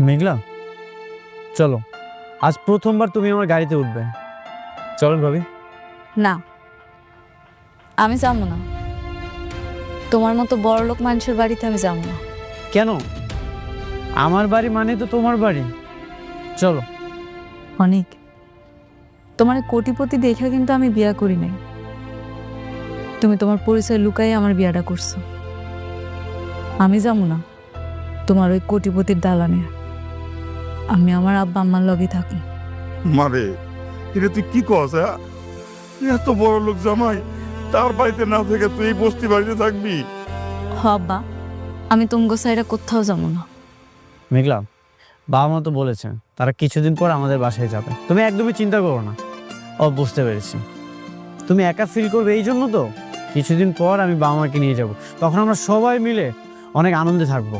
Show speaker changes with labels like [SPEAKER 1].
[SPEAKER 1] মেঘলা, চলো, আজ প্রথমবার তুমি আমার গাড়িতে উঠবে। চলেন ভাবি।
[SPEAKER 2] না, আমি যাবো না। তোমার মতো বড়লোক মানুষের বাড়িতে আমি যাবো না।
[SPEAKER 1] কেন? আমার বাড়ি মানে তো তোমার বাড়ি। চলো।
[SPEAKER 2] অনেক, তোমার কোটিপতি দেখা কিন্তু আমি বিয়া করি নাই। তুমি তোমার পরিচয় লুকাই আমার বিয়াটা করছো। আমি যাবো না তোমার ওই কোটিপতির দালানে। আমি আমার আব্বা আম্মার লগে থাকি।
[SPEAKER 3] মারে, এটা তুই কি কস? এত বড় লোক জামাই, তার বাড়িতে না থেকে তুই এই বস্তি বাড়িতে থাকবি?
[SPEAKER 2] হ আব্বা, আমি তুমগো সাইডে কোথাও যাবো না।
[SPEAKER 1] মেঘলা, বাবা মা তো বলেছে তারা কিছুদিন পর আমাদের বাসায় যাবে। তুমি একদমই চিন্তা করো না। ও, বুঝতে পেরেছি, তুমি একা ফিল করবে, এই জন্য তো কিছুদিন পর আমি বাবা মাকে নিয়ে যাব। তখন আমরা সবাই মিলে অনেক আনন্দে থাকবো।